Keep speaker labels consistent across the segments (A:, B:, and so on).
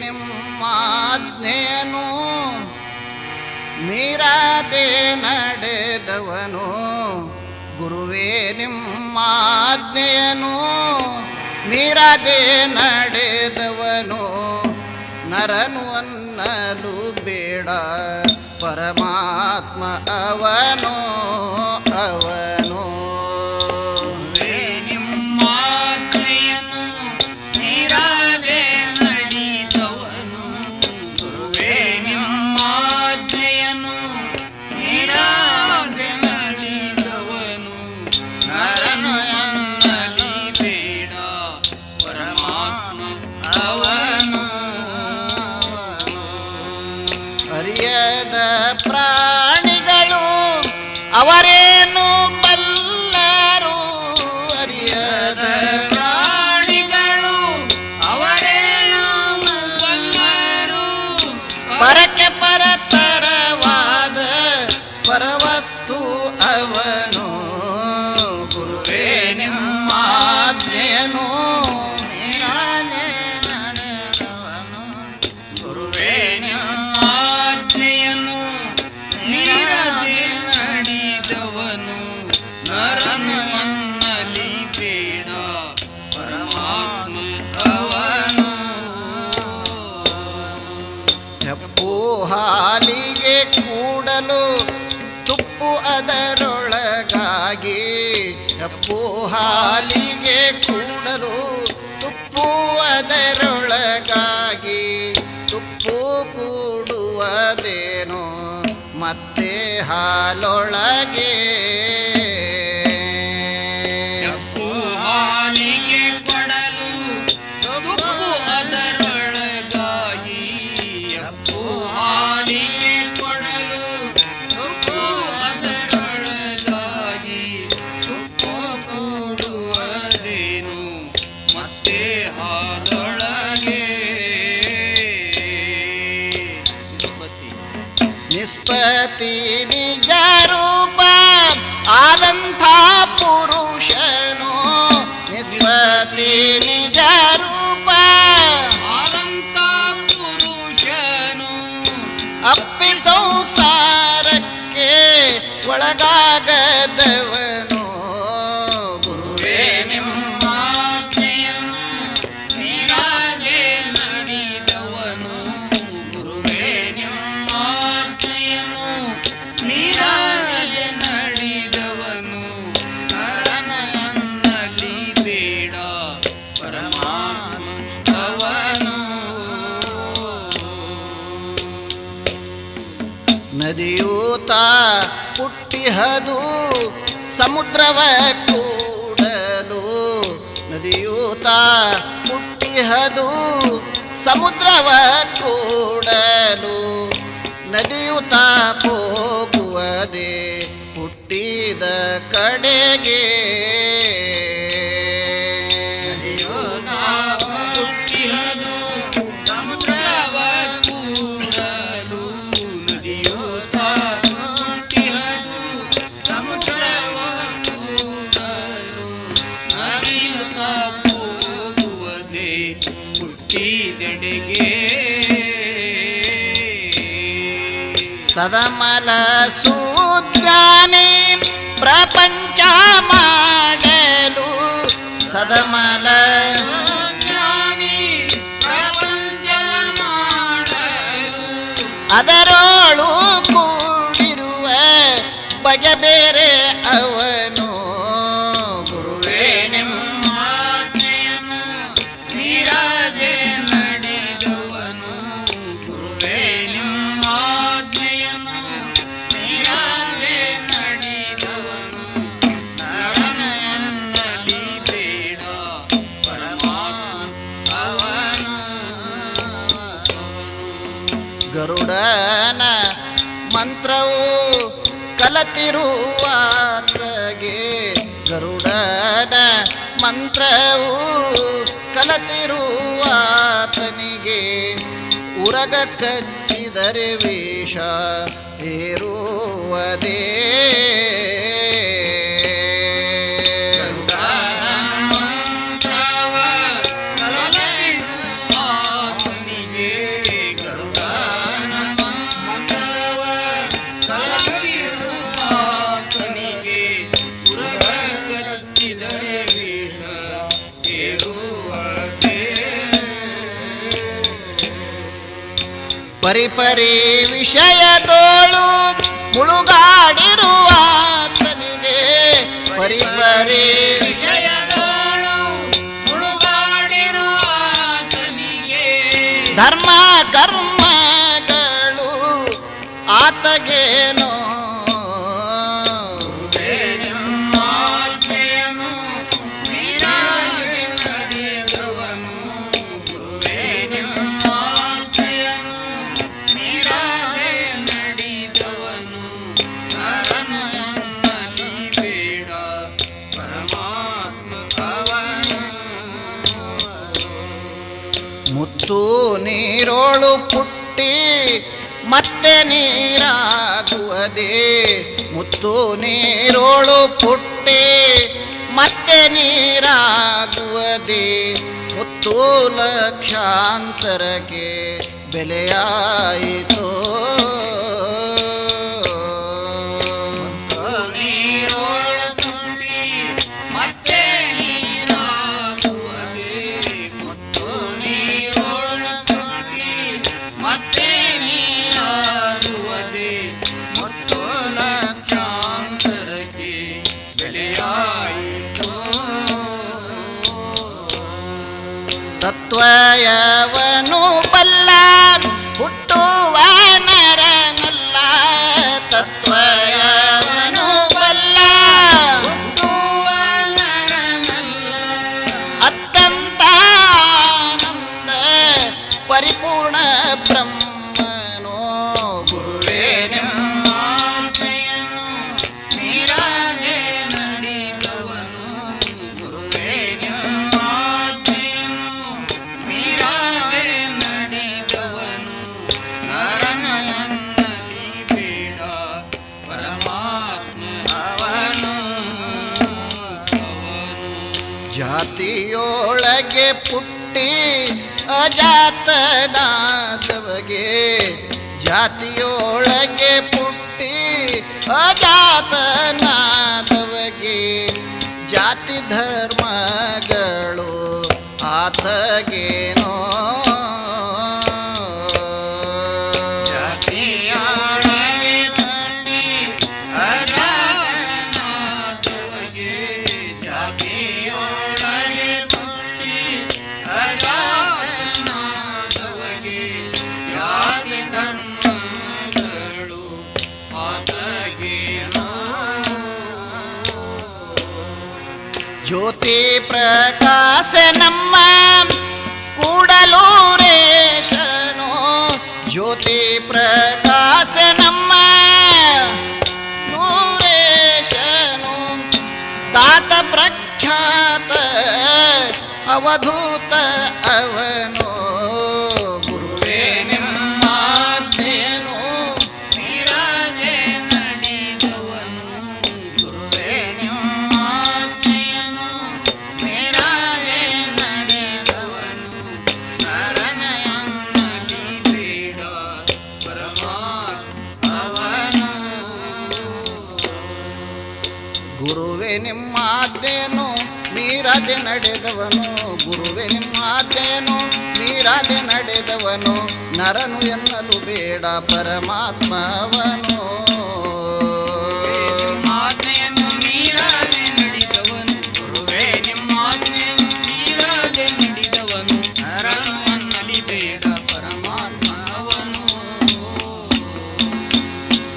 A: ನಿಮ್ಮಾಜ್ಞೆಯನ್ನು ಮೀರದೆ ನಡೆದವನು ಗುರುವೇ ನಿಮ್ಮಾಜ್ಞೆಯನ್ನು ಮೀರದೆ ನಡೆದವನು ನರನು ಅನ್ನಲು ಬೇಡ ಪರಮಾತ್ಮ ಅವನು ಅವನು
B: ನಿಮ್ಮಾಜ್ಞೆಯನ್ನು ಮೀರದೆ ನಡೆದವನು ಗುರುವೇ ನಿಮ್ಮಾಜ್ಞೆಯನ್ನು ಮೀರದೆ ನಡೆದವನು ನರನು ಅನ್ನಲಿ ಬೇಡ ಪರಮಾತ್ಮ ಅವನು
A: ಅರಿಯದ ಪ್ರಾಣಿಗಳು ಅವರೇನು ಬಲ್ಲರು ಅರಿಯದ
B: ಪ್ರಾಣಿಗಳು ಅವರೇನು ಬಲ್ಲರು
A: ಪರಕ್ಕೆ ಪರತರವಾದ ಪರವಸ್ತು ಅವನು ಗುರುವೇ ನಿಮ್ಮಾಜ್ಞೆಯನ್ನು ಮೀರದೆ ನಡೆದವನು
B: ಗುರುವೇ ನಿಮ್ಮಾಜ್ಞೆಯನ್ನು ಮೀರದೆ ನಡೆದವನು ನರನು ಅನ್ನಲಿ ಬೇಡ ಪರಮಾತ್ಮ ಅವನು
A: ಹೆಪ್ಪು ಹಾಲಿಗೆ ಕೂಡಲು ತುಪ್ಪು ಅದರೊಳಗಾಗಿ ಹೆಪ್ಪು ಹಾಲಿಗೆ ಕೂಡಲು ತುಪ್ಪು ಅದರೊಳಗಾಗಿ ತುಪ್ಪು ಕೂಡುವುದೇನೋ ಮತ್ತೆ ಹಾಲೊಳಗೆ
B: ಹೆಪ್ಪು ಹಾಲಿಗೆ ಕೊಡಲು ತುಪ್ಪು ಅದರೊಳಗಾಗಿ ಹೆಪ್ಪು ಹಾಲಿಗೆ ಕೊಡಲು ತುಪ್ಪು ಅದರೊಳಗಾಗಿ ತುಪ್ಪು ಕೂಡುವುದೇನು ಮತ್ತೆ ಹಾಲೊಳಗೆ
A: ನಿಷ್ಪತಿ ನಿಜ ರೂಪ ಆದಂಥ ಪುರುಷನು ನಿಷ್ಪತಿ ನಿಜ ರೂಪ
B: ಆದಂತ ಪುರುಷನು
A: ಅಪ್ಪಿ ಸಂಸಾರಕ್ಕೆ ಒಳಗಾಗದವನು ಗುರುವೇ
B: ನಿಮ್ಮಾಜ್ಞೆಯನ್ನು ಮೀರದೆ ನಡೆದವನು ಗುರುವೇ ನಿಮ್ಮಾಜ್ಞೆಯನ್ನು ಮೀರದೆ ನಡೆದವನು ನರನು ಅನ್ನಲಿ ಬೇಡ ಪರಮಾತ್ಮ ಅವನು
A: ನದಿಯೂತ ಹುಟ್ಟಿಹದು ಸಮುದ್ರವ ಕೂಡಲು ನದಿಯೂತ ಹುಟ್ಟಿಹದು ಸಮುದ್ರವ ಕೂಡಲು ನದಿಯೂತ ಹೋಗುವುದೇ ಹುಟ್ಟಿದ ಕಡೆಗೆ
B: ಹುಟ್ಟಿಹದು ಸಮುದ್ರವ ಕೂಡಲು ನದಿಯೂತ ಹುಟ್ಟಿಹದು ಸಮುದ್ರವ ಕೂಡಲು ನದಿಯೂತ ಹೋಗುವುದೇ ಹುಟ್ಟಿದೆಡೆಗೆ
A: ಸದಮಲ ಸೂಜ್ಞಾನಿ ಪ್ರಪಂಚ ಮಾಡಲು ಸದಮಲ
B: ಜ್ಞಾನಿ ಪ್ರಪಂಚ ಮಾಡಲು
A: ಅದರೋಳು ಕೂಡಿರುವ ಬಗೆ ಬೇರೆ ಅವನು ಗುರುವೇ
B: ನಿಮ್ಮಾಜ್ಞೆಯನ್ನು ಮೀರದೆ ನಡೆದವನು ಗುರುವೇ ನಿಮ್ಮಾಜ್ಞೆಯನ್ನು ಮೀರದೆ ನಡೆದವನು ನರನು ಅನ್ನಲಿ ಬೇಡ ಪರಮಾತ್ಮ ಅವನು
A: ಗರುಡನ ಮಂತ್ರವು ಕಲತಿರುವಾತಗೆ ಗರುಡನ ಮಂತ್ರವು ಕಲತಿರುವಾತನಿಗೆ ಉರಗ ಕಚ್ಚಿದರೆ ವೇಷ ಏರುವುದೇ
B: ಮಂತ್ರವ ಕಲತಿರುವಾತನಿಗೆ
A: ಪರಿಪರಿ ವಿಷಯದೋಳು ಮುಳುಗಾಡಿರುವ ಆತನಿಗೆ ಪರಿಪರಿ
B: ವಿಷಯದೋಳು ಮುಳುಗಾಡಿರುವ ಆತನಿಗೆ
A: ಧರ್ಮ ಕರ್ಮಗಳು ಆತಗೇನೋ
B: ಆಜ್ಞೆಯನ್ನು ಮೀರಾಗಿ ನಡೆದವನು ಗುರುವೇ ನಿಮ್ಮ ಆಜ್ಞೆಯನ್ನು ಮೀರಾಗಿ ನಡೆದವನು ನರನು ಎನ್ನಲಿ ಬೇಡ ಪರಮಾತ್ಮ ಅವನು
A: ಮುತ್ತು ನೀರೋಳು ಪುಟ್ಟಿ ಮತ್ತೆ ನೀರಾಗುವುದೇ ಮುತ್ತು ನೀರೋಳು ಪುಟ್ಟಿ ಮತ್ತೆ ನೀರಾಗುವುದೇ ಮುತ್ತು ಲಕ್ಷಾಂತರಕ್ಕೆ ಬೆಲೆಯಾಯಿತು
B: ನೀರೋಳ ತುಂಬಿ ಮತ್ತೆ ನೀರಾಗುವುದೇ ಮುತ್ತು ನೀರೋಳ ತುಂಬಿ ಮತ್ತೆ ನೀರಾಗುವುದೇ ಮುತ್ತು ಲಕ್ಷಾಂತರಕ್ಕೆ ಬೆಲೆಯಾಯಿತು
A: ತತ್ವಯವನು ಬಲ್ಲ ಹುಟ್ಟುವ ನರನಲ್ಲ ತತ್ವಯವನು ಬಲ್ಲ
B: ಹುಟ್ಟುವ ನರನಲ್ಲ
A: ಅತ್ಯಂತ ಆನಂದ ಪರಿಪೂರ್ಣ ಬ್ರಹ್ಮನೋ ಗುರುವೇ
B: ನಿಮ್ಮ ಆಜ್ಞೆಯನ್ನು ಮೀರಾದೆ ನಡೆದವನು ಗುರುವೇ ನಿಮ್ಮ ಆಜ್ಞೆಯನ್ನು ಮೀರಾದೆ ನಡೆದವನು ನರನು ಎನ್ನಲಿ ಬೇಡ ಪರಮಾತ್ಮ ಅವನು
A: ಜಾತಿಯೊಳಗೆ ಪುಟ್ಟಿ ಅಜಾತನಾದವಗೆ ಜಾತಿಯೊಳಗೆ ಪುಟ್ಟಿ ಅಜಾತನಾದವಗೆ ಜಾತಿ ಧರ್ಮಗಳು ಆತಗೇನೋ
B: ಜಾತಿಯೊಳಗೆ ಪುಟ್ಟಿ ಅಜಾತನಾದವಗೆ ಜಾತಿಯೊಳಗೆ ಪುಟ್ಟಿ ಅಜಾತನಾದವಗೆ ಜಾತಿ ಧರ್ಮಗಳು ಆತಗೇನೋ
A: ಜ್ಯೋತಿ ಪ್ರಕಾಶ ನಮ್ಮ ಕೂಡಲೂರೇಶನೋ ಜ್ಯೋತಿ ಪ್ರಕಾಶ ನಮ್ಮ ನೂರೇಶನು ತಾತ ಪ್ರಖ್ಯಾತ ಅವಧೂತ ಅವನು ಗುರುವೇ ನಿಮ್ಮ ಆಜ್ಞೆಯನ್ನು
B: ಮೀರಾದೆ ನಡೆದವನು ಗುರುವೇ ನಿಮ್ಮ ಆಜ್ಞೆಯನ್ನು ಮೀರಾದೆ ನಡೆದವನು ನರನ ಎನ್ನಲಿ ಬೇಡ ಪರಮಾತ್ಮ ಅವನು
A: ಗುರುವೇ ನಿಮ್ಮ ಆಜ್ಞೆಯನ್ನು ಮೀರದೆ ನಡೆದವನು ಗುರುವೇ ನಿಮ್ಮ ಆಜ್ಞೆಯನ್ನು ಮೀರದೆ ನಡೆದವನು ನರನು ಎನ್ನಲು ಬೇಡ ಪರಮಾತ್ಮವನು
B: ನಿಮ್ಮ ಆಜ್ಞೆಯನ್ನು ಮೀರಾದೆ ನಡೆದವನು ಗುರುವೇ ನಿಮ್ಮ ಆಜ್ಞೆಯನ್ನು ಮೀರಾದೆ ನಡೆದವನು ನರನು ಎನ್ನಲಿ ಬೇಡ ಪರಮಾತ್ಮ ಅವನು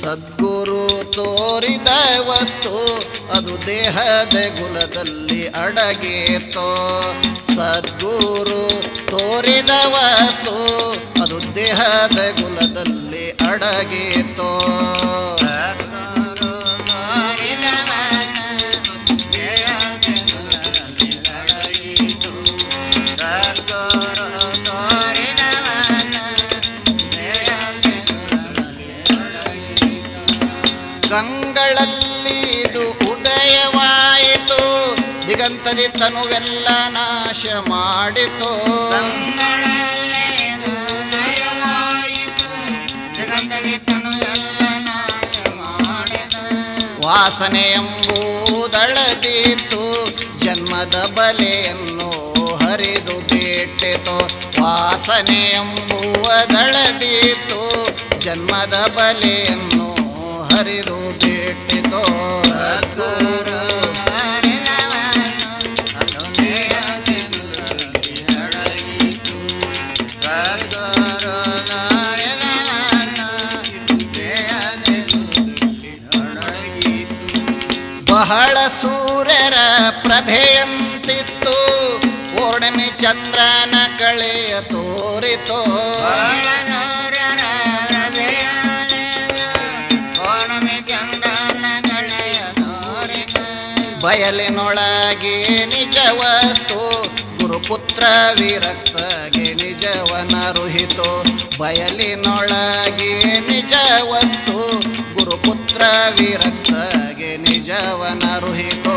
A: ಸದ್ಗುರು ತೋರಿದ ವಸ್ತು ಅದು ದೇಹದ ಗುಲದಲ್ಲಿ ಅಡಗಿತೋ ಸದ್ಗುರು ತೋರಿದ ವಸ್ತು ಅದು ದೇಹದ ಗುಲದಲ್ಲಿ ಅಡಗಿತೋ ಗಂಗಳಲ್ಲಿ ಇದು ಉದಯವಾಯಿತು ದಿಗಂತದಿ ತನುವೆಲ್ಲ ನಾಶ ಮಾಡಿತು ವಾಸನೆ ಎಂಬುದಳದಿತ್ತು ಜನ್ಮದ ಬಲೆಯನ್ನು ಹರಿದು ಬೇಡ ಬಿಟ್ಟಿತು ವಾಸನೆ ಎಂಬುವುದಳದೀತು ಜನ್ಮದ ಬಲೆಯನ್ನು ಹರಿದು ಬಿಟ್ಟಿತು ಸದ್ಗುರು ಬಹಳ ಸೂರ್ಯರ ಪ್ರಭೆಯಂತಿತ್ತು ಪೂರ್ಣಿಮೆ ಚಂದ್ರನ ಕಳೆಯ ತೋರಿತು ಬಯಲಿನೊಳಗೆ ನಿಜ ವಸ್ತು ಗುರುಪುತ್ರ ವಿರಕ್ತಗೆ ನಿಜವನರುಹಿತು ಬಯಲಿನೊಳಗೆ ನಿಜ ವಸ್ತು ಗುರುಪುತ್ರ ವಿರಕ್ತಗೆ ನಿಜವನರುಹಿತು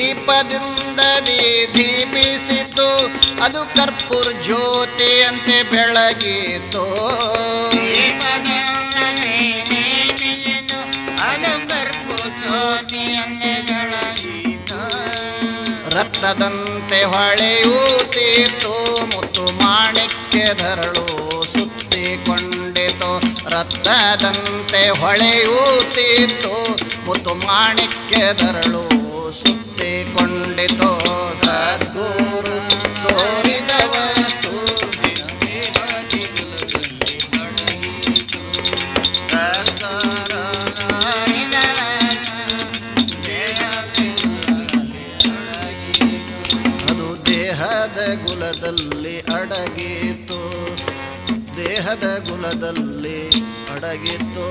A: ದೀಪದಿಂದದಿ ದೀಪಿಸಿತು ಅದು ಕರ್ಪೂರ ಜ್ಯೋತಿಯಂತೆ ಬೆಳಗಿತು ರಕ್ತದಂತೆ ಹೊಳೆಯುತ್ತಿತ್ತು ಮುತ್ತು ಮಾಣಿಕ್ಯಧರಳು ಸುತ್ತಿಕೊಂಡಿತು ರಕ್ತದಂತೆ ಹೊಳೆಯುತ್ತಿತ್ತು ಮುತ್ತು ಮಾಣಿಕ್ಯಧರಳು ಸುತ್ತಿಕೊಂಡಿತು ಸದ್ಗುರು ತೋರಿದ ವಸ್ತು ಅದು ದೇಹದ ಗುಲದಲ್ಲಿ ಅಡಗಿತು ದೇಹದ ಗುಲದಲ್ಲಿ ಅಡಗಿತು